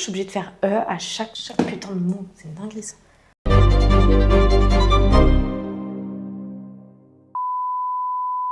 je suis obligée de faire à chaque putain de mot? C'est une dinguerie ça.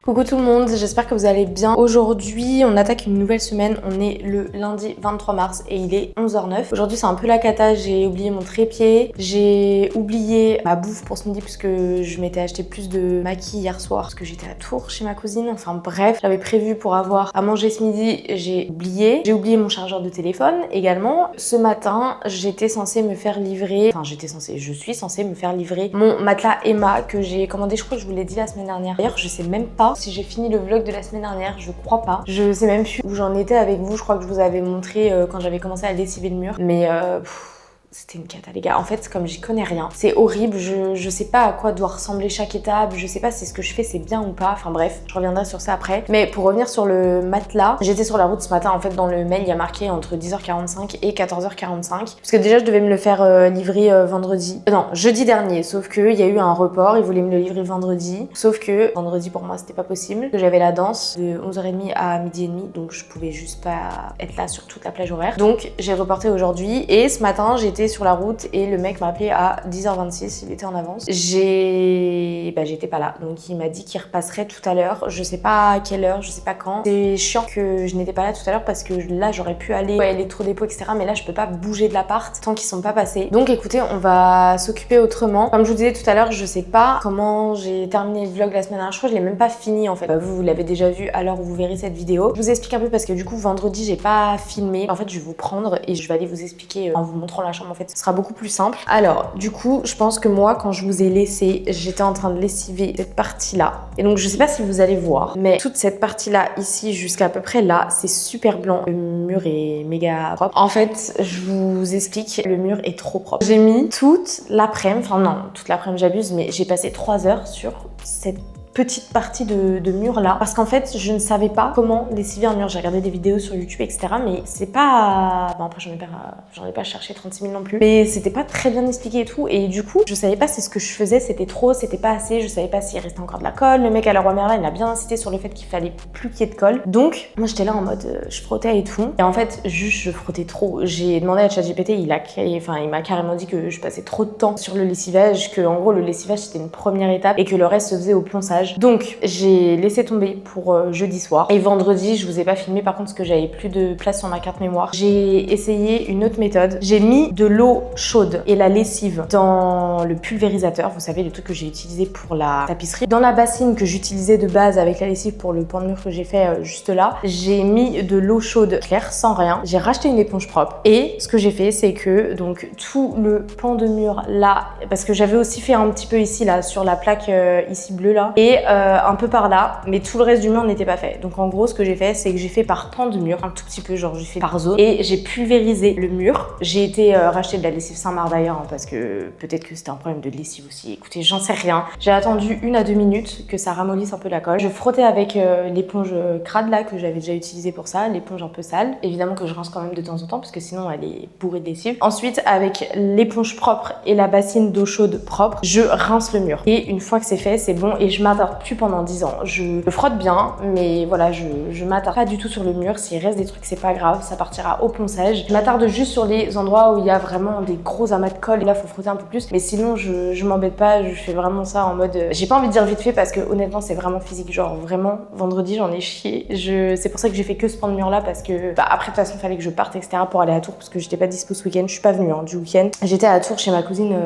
Coucou tout le monde, j'espère que vous allez bien. Aujourd'hui, on attaque une nouvelle semaine. On est le lundi 23 mars et il est 11h09. Aujourd'hui, c'est un peu la cata. J'ai oublié mon trépied. J'ai oublié ma bouffe pour ce midi puisque je m'étais acheté plus de maquis hier soir parce que j'étais à Tours chez ma cousine. Enfin bref, j'avais prévu pour avoir à manger ce midi. J'ai oublié. J'ai oublié mon chargeur de téléphone également. Ce matin, j'étais censée me faire livrer. Enfin, je suis censée me faire livrer mon matelas Emma que j'ai commandé. Je crois que je vous l'ai dit la semaine dernière. D'ailleurs, je sais même pas si j'ai fini le vlog de la semaine dernière, je crois pas. Je sais même plus où j'en étais avec vous, je crois que je vous avais montré quand j'avais commencé à lessiver le mur. Mais c'était une cata les gars. En fait, comme j'y connais rien, c'est horrible, je sais pas à quoi doit ressembler chaque étape, je sais pas si ce que je fais c'est bien ou pas, enfin bref, je reviendrai sur ça après. Mais pour revenir sur le matelas, j'étais sur la route ce matin, en fait dans le mail il y a marqué entre 10h45 et 14h45, parce que déjà je devais me le faire livrer jeudi dernier, sauf que il y a eu un report, ils voulaient me le livrer vendredi, sauf que vendredi pour moi c'était pas possible, que j'avais la danse de 11h30 à 12h30, donc je pouvais juste pas être là sur toute la plage horaire, donc j'ai reporté aujourd'hui et ce matin j'étais sur la route et le mec m'a appelé à 10h26, il était en avance. J'étais pas là, donc il m'a dit qu'il repasserait tout à l'heure, je sais pas à quelle heure, je sais pas quand. C'est chiant que je n'étais pas là tout à l'heure parce que là j'aurais pu aller à l'électrodépôt etc, mais là je peux pas bouger de l'appart tant qu'ils sont pas passés. Donc écoutez, on va s'occuper autrement. Comme je vous disais tout à l'heure, je sais pas comment j'ai terminé le vlog la semaine dernière, je crois que je l'ai même pas fini en fait. Vous l'avez déjà vu à l'heure où vous verrez cette vidéo. Je vous explique un peu parce que du coup vendredi j'ai pas filmé. En fait je vais vous prendre et je vais aller vous expliquer en vous montrant la chambre. En fait ce sera beaucoup plus simple. Alors du coup je pense que moi quand je vous ai laissé, j'étais en train de lessiver cette partie là et donc je sais pas si vous allez voir, mais toute cette partie là ici jusqu'à peu près là c'est super blanc. Le mur est méga propre. En fait je vous explique, le mur est trop propre. J'ai mis toute l'après-midi, enfin non toute l'après-midi j'abuse, mais j'ai passé 3 heures sur cette petite partie de mur là parce qu'en fait je ne savais pas comment lessiver un mur. J'ai regardé des vidéos sur YouTube etc, mais c'est pas... Bon après j'en ai pas cherché 36 000 non plus, mais c'était pas très bien expliqué et tout, et du coup je savais pas si ce que je faisais c'était trop, c'était pas assez, je savais pas s'il restait encore de la colle. Le mec à Leroy Merlin il a bien insisté sur le fait qu'il fallait plus qu'il y ait de colle, donc moi j'étais là en mode je frottais et tout, et en fait juste je frottais trop. J'ai demandé à ChatGPT, il m'a carrément dit que je passais trop de temps sur le lessivage, que en gros le lessivage c'était une première étape et que le reste se faisait au ponçage. Donc j'ai laissé tomber pour jeudi soir, et vendredi je vous ai pas filmé par contre parce que j'avais plus de place sur ma carte mémoire. J'ai essayé une autre méthode, j'ai mis de l'eau chaude et la lessive dans le pulvérisateur, vous savez le truc que j'ai utilisé pour la tapisserie, dans la bassine que j'utilisais de base avec la lessive pour le pan de mur que j'ai fait juste là. J'ai mis de l'eau chaude claire sans rien, j'ai racheté une éponge propre, et ce que j'ai fait c'est que donc tout le pan de mur là, parce que j'avais aussi fait un petit peu ici là sur la plaque ici bleue là, et un peu par là, mais tout le reste du mur n'était pas fait. Donc en gros ce que j'ai fait c'est que j'ai fait par pan de mur, un tout petit peu, genre j'ai fait par zone, et j'ai pulvérisé le mur. J'ai été racheter de la lessive Saint-Marc d'ailleurs hein, parce que peut-être que c'était un problème de lessive aussi, écoutez j'en sais rien. J'ai attendu 1 à 2 minutes que ça ramollisse un peu la colle. Je frottais avec l'éponge crade là que j'avais déjà utilisée pour ça, l'éponge un peu sale, évidemment que je rince quand même de temps en temps parce que sinon elle est bourrée de lessive. Ensuite avec l'éponge propre et la bassine d'eau chaude propre, je rince le mur, et une fois que c'est fait c'est bon, et je m'attarde plus pendant 10 ans. Je frotte bien, mais voilà, je m'attarde pas du tout sur le mur. S'il reste des trucs, c'est pas grave, ça partira au ponçage. Je m'attarde juste sur les endroits où il y a vraiment des gros amas de colle. Et là, faut frotter un peu plus. Mais sinon, je m'embête pas. Je fais vraiment ça en mode... J'ai pas envie de dire vite fait parce que honnêtement, c'est vraiment physique. Genre vraiment, vendredi, j'en ai chié. C'est pour ça que j'ai fait que ce pan de mur là parce que après, de toute façon, il fallait que je parte, etc. pour aller à Tours parce que j'étais pas dispo ce week-end. Je suis pas venue du week-end. J'étais à Tours chez ma cousine,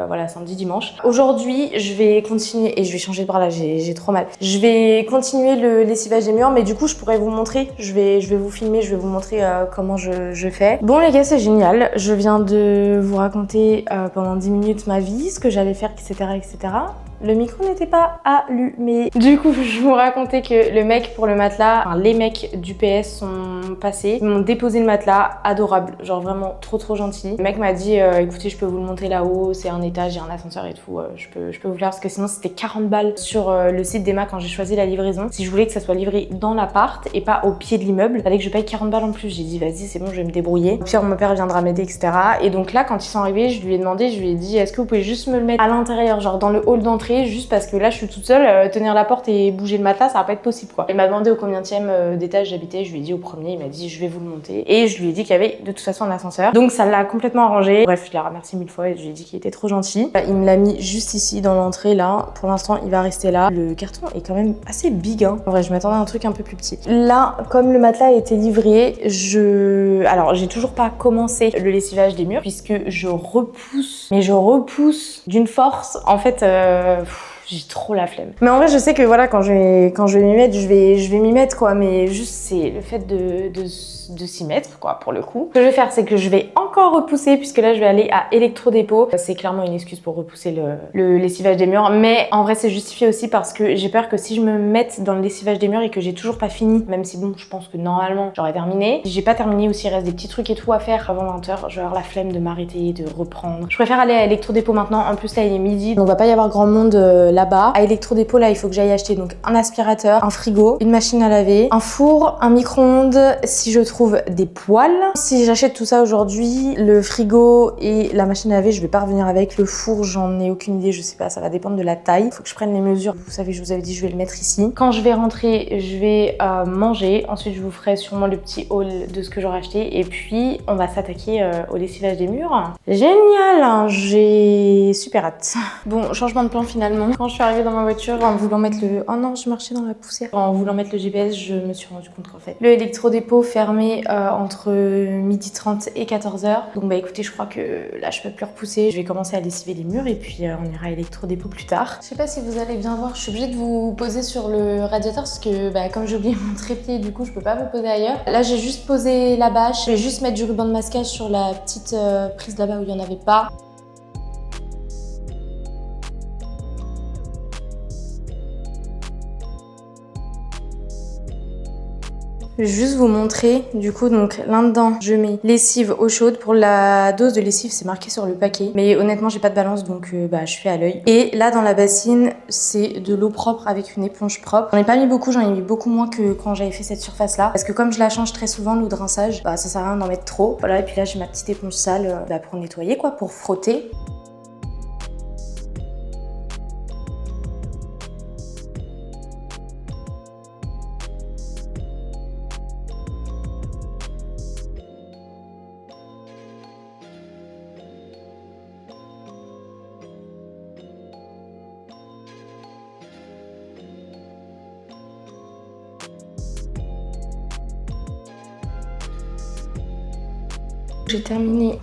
voilà, samedi, dimanche. Aujourd'hui, je vais continuer et je vais changer de bras là. J'ai trop mal. Je vais continuer le lessivage des murs, mais du coup je pourrais vous montrer, je vais vous filmer, je vais vous montrer comment je fais. Bon les gars, c'est génial, je viens de vous raconter pendant 10 minutes ma vie, ce que j'allais faire, etc. etc. Le micro n'était pas allumé. Du coup, je vous racontais que le mec pour le matelas, enfin les mecs du PS sont passés, ils m'ont déposé le matelas, adorable, genre vraiment trop gentil. Le mec m'a dit écoutez, je peux vous le monter là-haut, c'est un étage, il y a un ascenseur et tout, je peux vous le faire parce que sinon c'était 40 balles sur le site d'Emma quand j'ai choisi la livraison. Si je voulais que ça soit livré dans l'appart et pas au pied de l'immeuble, il fallait que je paye 40 balles en plus. J'ai dit vas-y, c'est bon, je vais me débrouiller. Puis mon père viendra m'aider, etc. Et donc là, quand ils sont arrivés, je lui ai demandé, je lui ai dit est-ce que vous pouvez juste me le mettre à l'intérieur, genre dans le hall d'entrée, rentrer juste parce que là je suis toute seule, tenir la porte et bouger le matelas ça va pas être possible quoi. Il m'a demandé au combienième d'étage j'habitais, je lui ai dit au premier, il m'a dit je vais vous le monter et je lui ai dit qu'il y avait de toute façon un ascenseur. Donc ça l'a complètement arrangé. Bref, je l'ai remercié 1000 fois et je lui ai dit qu'il était trop gentil. Il me l'a mis juste ici dans l'entrée là. Pour l'instant il va rester là. Le carton est quand même assez big hein. En vrai je m'attendais à un truc un peu plus petit. Là comme le matelas a été livré, alors j'ai toujours pas commencé le lessivage des murs puisque je repousse, mais je repousse d'une force. En fait j'ai trop la flemme. Mais en vrai, je sais que voilà, quand je vais m'y mettre, je vais m'y mettre quoi. Mais juste, c'est le fait de s'y mettre quoi, pour le coup. Ce que je vais faire, c'est que je vais encore repousser puisque là, je vais aller à électrodépôt. C'est clairement une excuse pour repousser le lessivage des murs. Mais en vrai, c'est justifié aussi parce que j'ai peur que si je me mette dans le lessivage des murs et que j'ai toujours pas fini, même si bon, je pense que normalement, j'aurais terminé. Si j'ai pas terminé ou s'il reste des petits trucs et tout à faire avant 20h, je vais avoir la flemme de m'arrêter, de reprendre. Je préfère aller à électrodépôt maintenant. En plus, là, il est midi. Donc, il va pas y avoir grand monde là-bas. À électrodépôt, là, il faut que j'aille acheter donc un aspirateur, un frigo, une machine à laver, un four, un micro-ondes, si je trouve des poêles. Si j'achète tout ça aujourd'hui, le frigo et la machine à laver, je vais pas revenir avec. Le four, j'en ai aucune idée, je sais pas, ça va dépendre de la taille. Faut que je prenne les mesures. Vous savez, je vous avais dit, je vais le mettre ici. Quand je vais rentrer, je vais manger. Ensuite, je vous ferai sûrement le petit haul de ce que j'aurai acheté. Et puis, on va s'attaquer au lessivage des murs. Génial, hein, j'ai super hâte. Bon, changement de plan finalement. Quand je suis arrivée dans ma voiture en voulant mettre le... Oh non, je marchais dans la poussière. En voulant mettre le GPS, je me suis rendu compte qu'en fait, le électrodépôt fermé entre 12h30 et 14h. Donc bah écoutez, je crois que là, je peux plus repousser. Je vais commencer à lessiver les murs et puis on ira à électrodépôt plus tard. Je sais pas si vous allez bien voir, je suis obligée de vous poser sur le radiateur parce que bah, comme j'ai oublié mon trépied, du coup, je peux pas me poser ailleurs. Là, j'ai juste posé la bâche. Je vais juste mettre du ruban de masquage sur la petite prise là-bas où il y en avait pas. Je vais juste vous montrer, du coup, donc là-dedans, je mets lessive eau chaude. Pour la dose de lessive, c'est marqué sur le paquet. Mais honnêtement, j'ai pas de balance, donc bah, je fais à l'œil. Et là, dans la bassine, c'est de l'eau propre avec une éponge propre. J'en ai pas mis beaucoup, j'en ai mis beaucoup moins que quand j'avais fait cette surface-là. Parce que comme je la change très souvent, l'eau de rinçage, bah, ça sert à rien d'en mettre trop. Voilà, et puis là, j'ai ma petite éponge sale bah, pour nettoyer, quoi, pour frotter. J'ai terminé,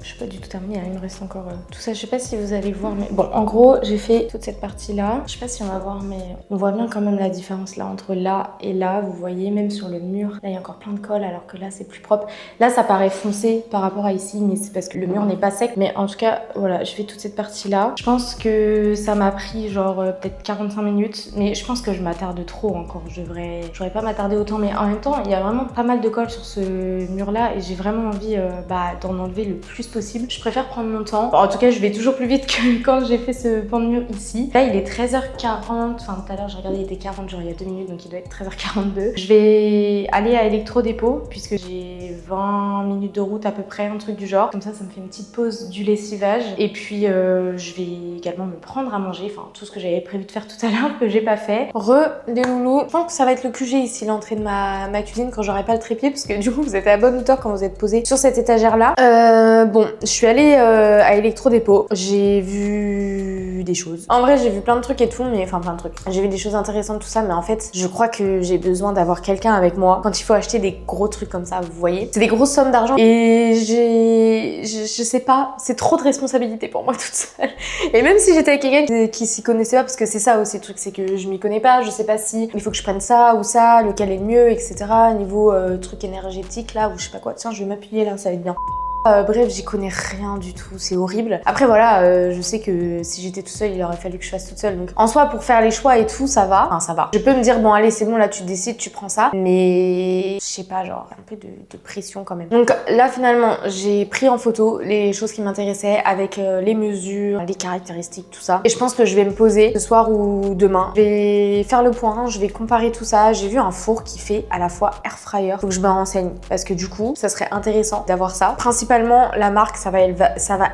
je suis pas du tout terminée, hein, il me reste encore tout ça, je sais pas si vous allez voir, mais bon, en gros, j'ai fait toute cette partie-là, je sais pas si on va voir, mais on voit bien quand même la différence là, entre là et là, vous voyez, même sur le mur, là il y a encore plein de colle, alors que là c'est plus propre. Là ça paraît foncé par rapport à ici, mais c'est parce que le mur n'est pas sec, mais en tout cas, voilà, je fais toute cette partie-là. Je pense que ça m'a pris genre peut-être 45 minutes, mais je pense que je m'attarde trop encore, j'aurais pas m'attarder autant, mais en même temps, il y a vraiment pas mal de colle sur ce mur-là, et j'ai vraiment envie d'en enlever le plus possible. Je préfère prendre mon temps. Bon, en tout cas, je vais toujours plus vite que quand j'ai fait ce pan de mur ici. Là, il est 13h40. Enfin, tout à l'heure, j'ai regardé, il était 40, genre il y a 2 minutes, donc il doit être 13h42. Je vais aller à électrodépôt, puisque j'ai 20 minutes de route à peu près, un truc du genre. Comme ça me fait une petite pause du lessivage. Et puis, je vais également me prendre à manger. Enfin, tout ce que j'avais prévu de faire tout à l'heure, que j'ai pas fait. Les loulous. Je pense que ça va être le QG ici, l'entrée de ma cuisine, quand j'aurai pas le trépied, parce que du coup, vous êtes à la bonne hauteur quand vous êtes posé sur cette étagère-là. Bon, je suis allée à électrodépôt. J'ai vu des choses. En vrai, j'ai vu plein de trucs et tout, mais enfin plein de trucs. J'ai vu des choses intéressantes, tout ça, mais en fait, je crois que j'ai besoin d'avoir quelqu'un avec moi quand il faut acheter des gros trucs comme ça, vous voyez. C'est des grosses sommes d'argent et je sais pas, c'est trop de responsabilité pour moi toute seule. Et même si j'étais avec quelqu'un qui s'y connaissait pas, parce que c'est ça aussi le truc, c'est que je m'y connais pas, je sais pas si il faut que je prenne ça ou ça, lequel est le mieux, etc. Niveau truc énergétique là, ou je sais pas quoi. Tiens, je vais m'appuyer là, ça va être bien. Bref, j'y connais rien du tout, c'est horrible. Après voilà, je sais que si j'étais toute seule, il aurait fallu que je fasse toute seule. Donc en soi, pour faire les choix et tout, ça va. Enfin, ça va. Je peux me dire, bon allez, c'est bon, là tu décides, tu prends ça. Mais je sais pas, genre un peu de pression quand même. Donc là finalement, j'ai pris en photo les choses qui m'intéressaient avec les mesures, les caractéristiques, tout ça. Et je pense que je vais me poser ce soir ou demain. Je vais faire le point, je vais comparer tout ça. J'ai vu un four qui fait à la fois air fryer. Faut que je me renseigne parce que du coup, ça serait intéressant d'avoir ça. Principalement principalement la marque, ça va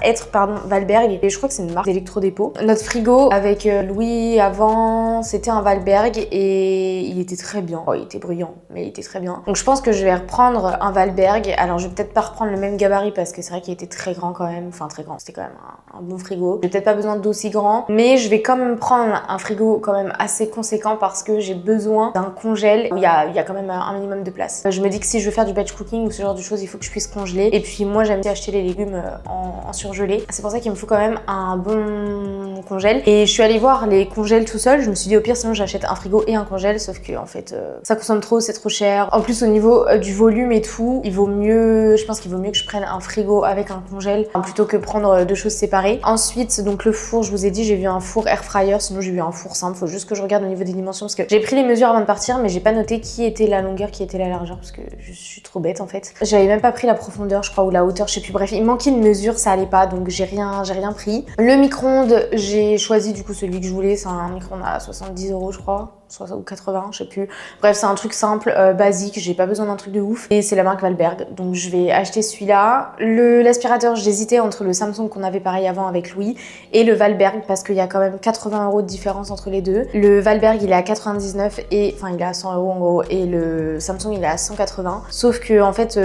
être Valberg, et je crois que c'est une marque d'électrodépôt. Notre frigo avec Louis avant, c'était un Valberg et il était très bien. Oh, il était bruyant, mais il était très bien. Donc je pense que je vais reprendre un Valberg. Alors je vais peut-être pas reprendre le même gabarit parce que c'est vrai qu'il était très grand quand même. Enfin très grand, c'était quand même un bon frigo. J'ai peut-être pas besoin d'aussi grand, mais je vais quand même prendre un frigo quand même assez conséquent parce que j'ai besoin d'un congèle où il y a quand même un minimum de place. Je me dis que si je veux faire du batch cooking ou ce genre de choses, il faut que je puisse congeler. Et puis moi j'aime bien acheter les légumes en surgelé. C'est pour ça qu'il me faut quand même un bon congèle. Et je suis allée voir les congèles tout seul. Je me suis dit au pire sinon j'achète un frigo et un congèle, sauf que en fait ça consomme trop, c'est trop cher. En plus au niveau du volume et tout, je pense qu'il vaut mieux que je prenne un frigo avec un congèle plutôt que prendre deux choses séparées. Ensuite donc le four, je vous ai dit j'ai vu un four air fryer, sinon j'ai vu un four simple. Faut juste que je regarde au niveau des dimensions parce que j'ai pris les mesures avant de partir, mais j'ai pas noté qui était la longueur, qui était la largeur parce que je suis trop bête en fait. J'avais même pas pris la profondeur je crois ou la hauteur, je sais plus. Bref, il manquait une mesure, ça allait pas, donc j'ai rien pris. Le micro-ondes, j'ai choisi du coup celui que je voulais, c'est un micro-ondes à 70 € je crois. Ou 80, je sais plus. Bref, c'est un truc simple, basique, j'ai pas besoin d'un truc de ouf. Et c'est la marque Valberg, donc je vais acheter celui-là. L'aspirateur, j'hésitais entre le Samsung qu'on avait pareil avant avec Louis et le Valberg parce qu'il y a quand même 80 € de différence entre les deux. Le Valberg, il est à 99 et enfin il est à 100 € en gros et le Samsung il est à 180. Sauf que en fait,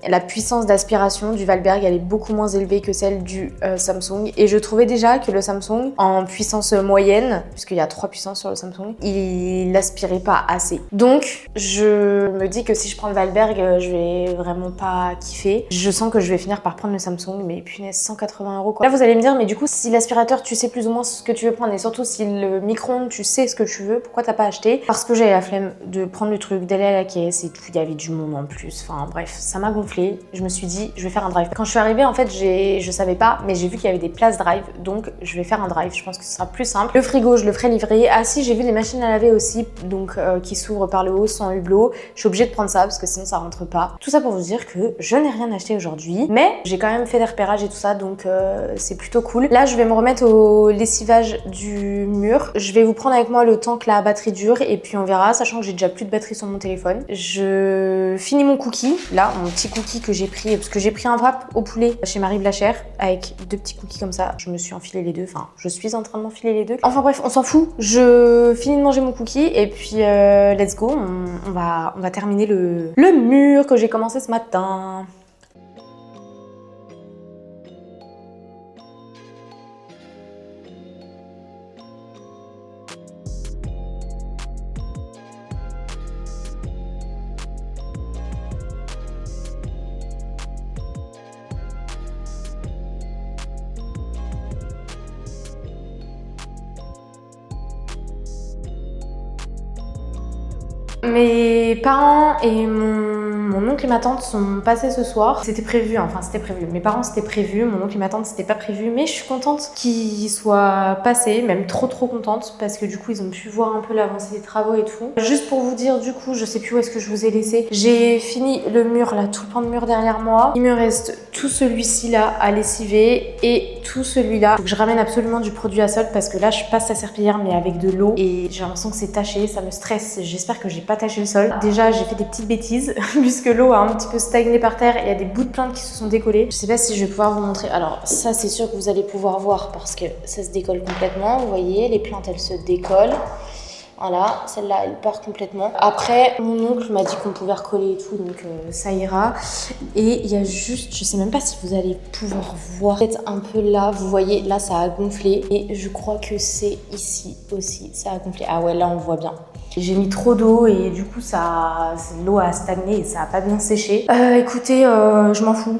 la puissance d'aspiration du Valberg, elle est beaucoup moins élevée que celle du Samsung. Et je trouvais déjà que le Samsung en puissance moyenne, puisqu'il y a 3 puissances sur le Samsung, il aspirait pas assez. Donc je me dis que si je prends le Valberg, je vais vraiment pas kiffer. Je sens que je vais finir par prendre le Samsung, mais punaise, 180 € quoi. Là vous allez me dire, mais du coup si l'aspirateur tu sais plus ou moins ce que tu veux prendre et surtout si le micro-ondes tu sais ce que tu veux, pourquoi t'as pas acheté? Parce que j'avais la flemme de prendre le truc, d'aller à la caisse et tout, il y avait du monde en plus. Enfin bref, ça m'a gonflé. Je me suis dit je vais faire un drive. Quand je suis arrivée en fait je savais pas, mais j'ai vu qu'il y avait des places drive, donc je vais faire un drive. Je pense que ce sera plus simple. Le frigo je le ferai livrer. Ah si, j'ai vu les machines à laver aussi, donc qui s'ouvrent par le haut sans hublot. Je suis obligée de prendre ça parce que sinon ça rentre pas. Tout ça pour vous dire que je n'ai rien acheté aujourd'hui, mais j'ai quand même fait des repérages et tout ça, donc c'est plutôt cool. Là je vais me remettre au lessivage du mur. Je vais vous prendre avec moi le temps que la batterie dure et puis on verra, sachant que j'ai déjà plus de batterie sur mon téléphone. Je finis mon cookie, là mon petit cookie que j'ai pris, parce que j'ai pris un wrap au poulet chez Marie Blachère avec deux petits cookies comme ça. Je me suis enfilé les deux, enfin je suis en train de m'enfiler les deux. Enfin bref, on s'en fout. Je finis de manger mon cookie et puis let's go, on va terminer le mur que j'ai commencé ce matin. Mes parents et mon oncle et ma tante sont passés ce soir. C'était prévu, enfin c'était prévu. Mes parents c'était prévu, mon oncle et ma tante c'était pas prévu. Mais je suis contente qu'ils soient passés, même trop contente parce que du coup ils ont pu voir un peu l'avancée des travaux et tout. Juste pour vous dire du coup, je sais plus où est-ce que je vous ai laissé. J'ai fini le mur là, tout le pan de mur derrière moi. Il me reste tout celui-ci là à lessiver et tout celui-là. Donc je ramène absolument du produit à solde parce que là je passe la serpillière mais avec de l'eau et j'ai l'impression que c'est taché, ça me stresse. J'espère que j'ai pas taché le sol. Déjà j'ai fait des petites bêtises puisque l'eau a un petit peu stagné par terre et il y a des bouts de plainte qui se sont décollés. Je sais pas si je vais pouvoir vous montrer. Alors ça c'est sûr que vous allez pouvoir voir parce que ça se décolle complètement. Vous voyez, les plantes elles se décollent. Voilà, celle-là elle part complètement. Après, mon oncle m'a dit qu'on pouvait recoller et tout, donc ça ira. Et il y a juste, je sais même pas si vous allez pouvoir voir, peut-être un peu là, vous voyez, là ça a gonflé. Et je crois que c'est ici aussi, ça a gonflé. Ah ouais, là on voit bien. J'ai mis trop d'eau et du coup l'eau a stagné et ça a pas bien séché. Écoutez, je m'en fous.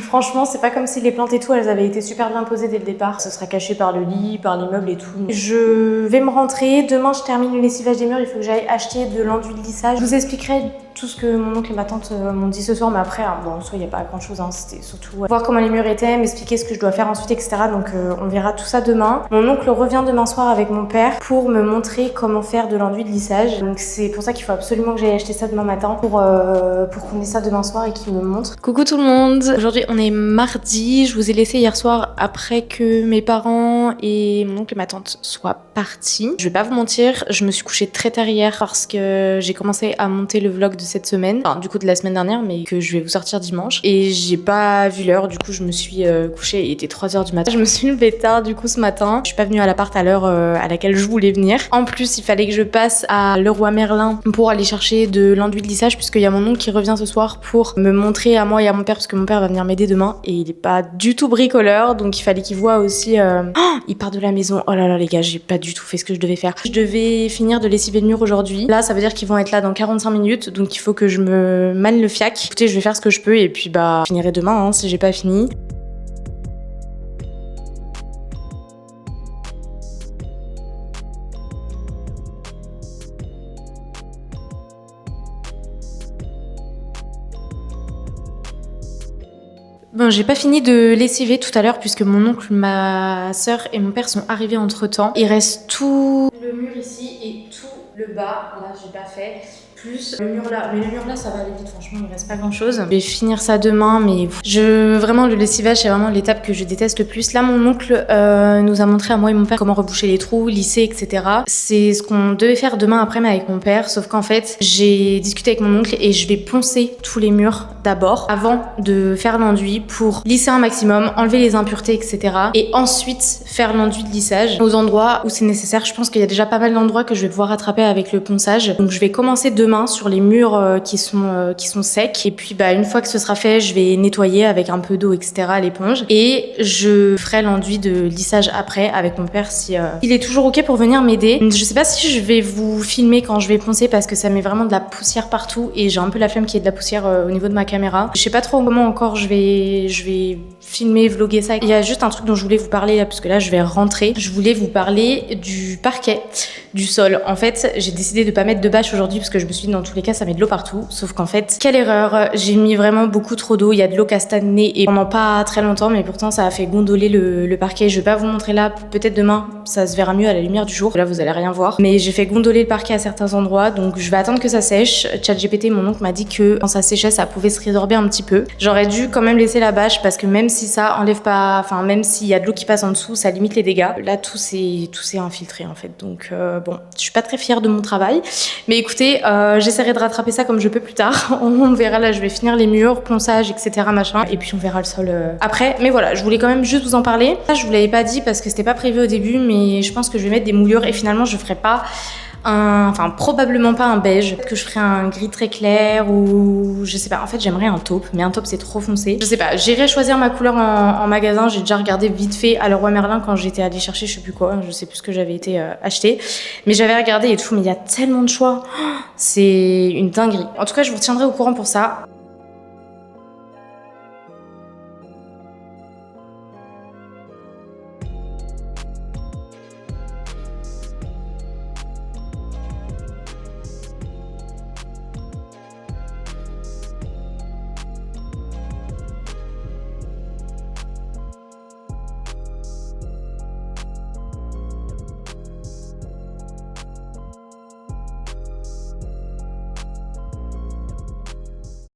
Franchement, c'est pas comme si les plantes et tout, elles avaient été super bien posées dès le départ. Ce sera caché par le lit, par les meubles et tout. Je vais me rentrer. Demain, je termine le lessivage des murs. Il faut que j'aille acheter de l'enduit de lissage. Je vous expliquerai tout ce que mon oncle et ma tante m'ont dit ce soir, mais après, bon, en soi, il n'y a pas grand chose. Hein. C'était surtout voir comment les murs étaient, m'expliquer ce que je dois faire ensuite, etc. Donc, on verra tout ça demain. Mon oncle revient demain soir avec mon père pour me montrer comment faire de l'enduit de lissage. lissage. Donc c'est pour ça qu'il faut absolument que j'aille acheter ça demain matin pour qu'on ait ça demain soir et qu'il me montre. Coucou tout le monde. Aujourd'hui on est mardi. Je vous ai laissé hier soir après que mes parents et mon oncle et ma tante soient partis. Je vais pas vous mentir, je me suis couchée très tard hier parce que j'ai commencé à monter le vlog de cette semaine. Enfin du coup de la semaine dernière mais que je vais vous sortir dimanche. Et j'ai pas vu l'heure, du coup je me suis couchée, il était 3h du matin. Je me suis levée tard du coup ce matin. Je suis pas venue à l'appart à l'heure à laquelle je voulais venir. En plus il fallait que je passe à Leroy Merlin pour aller chercher de l'enduit de lissage puisqu'il y a mon oncle qui revient ce soir pour me montrer à moi et à mon père parce que mon père va venir m'aider demain et il est pas du tout bricoleur donc il fallait qu'il voit aussi il part de la maison. Oh là là les gars, j'ai pas du tout fait ce que je devais faire. Je devais finir de lessiver le mur aujourd'hui. Là ça veut dire qu'ils vont être là dans 45 minutes donc il faut que je me mane le fiac. Écoutez, je vais faire ce que je peux et puis bah je finirai demain hein, si j'ai pas fini. Bon, j'ai pas fini de lessiver tout à l'heure puisque mon oncle, ma soeur et mon père sont arrivés entre temps. Il reste tout le mur ici et tout le bas. Là, j'ai pas fait. Plus le mur là. Mais le mur là, ça va aller vite. Franchement, il reste pas grand chose. Je vais finir ça demain, mais vraiment, le lessivage, c'est vraiment l'étape que je déteste le plus. Là, mon oncle nous a montré à moi et mon père comment reboucher les trous, lisser, etc. C'est ce qu'on devait faire demain après, mais avec mon père. Sauf qu'en fait, j'ai discuté avec mon oncle et je vais poncer tous les murs d'abord avant de faire l'enduit pour lisser un maximum, enlever les impuretés, etc. Et ensuite faire l'enduit de lissage aux endroits où c'est nécessaire. Je pense qu'il y a déjà pas mal d'endroits que je vais pouvoir rattraper avec le ponçage. Donc je vais commencer demain sur les murs qui sont secs. Et puis bah une fois que ce sera fait, je vais nettoyer avec un peu d'eau, etc. à l'éponge. Et je ferai l'enduit de lissage après avec mon père si il est toujours ok pour venir m'aider. Je sais pas si je vais vous filmer quand je vais poncer parce que ça met vraiment de la poussière partout et j'ai un peu la flemme qu'il y ait de la poussière au niveau de ma caméra. Je sais pas trop comment encore je vais filmer, vlogger ça. Il y a juste un truc dont je voulais vous parler là parce que là je vais rentrer. Je voulais vous parler du parquet, du sol. En fait, j'ai décidé de pas mettre de bâche aujourd'hui parce que je me suis dit dans tous les cas ça met de l'eau partout. Sauf qu'en fait, quelle erreur, j'ai mis vraiment beaucoup trop d'eau. Il y a de l'eau castagnée et pendant pas très longtemps, mais pourtant ça a fait gondoler le parquet. Je vais pas vous montrer là, peut-être demain ça se verra mieux à la lumière du jour. Là vous allez rien voir. Mais j'ai fait gondoler le parquet à certains endroits donc je vais attendre que ça sèche. ChatGPT, mon oncle m'a dit que quand ça séchait ça pouvait se résorber un petit peu. J'aurais dû quand même laisser la bâche parce que même si ça enlève pas, enfin même s'il y a de l'eau qui passe en dessous, ça limite les dégâts. Là tout s'est infiltré en fait. Donc bon, je suis pas très fière de mon travail. Mais écoutez, j'essaierai de rattraper ça comme je peux plus tard. On verra, là je vais finir les murs, ponçage, etc. machin. Et puis on verra le sol après. Mais voilà, je voulais quand même juste vous en parler. Ça, je vous l'avais pas dit parce que c'était pas prévu au début, mais je pense que je vais mettre des moulures et finalement je ferai pas probablement pas un beige, peut-être que je ferai un gris très clair ou je sais pas, en fait j'aimerais un taupe, mais un taupe c'est trop foncé. Je sais pas, j'irai choisir ma couleur en magasin, j'ai déjà regardé vite fait à Leroy Merlin quand j'étais allée chercher je sais plus quoi, je sais plus ce que j'avais été acheter, mais j'avais regardé et tout, mais il y a tellement de choix, c'est une dinguerie. En tout cas je vous retiendrai au courant pour ça.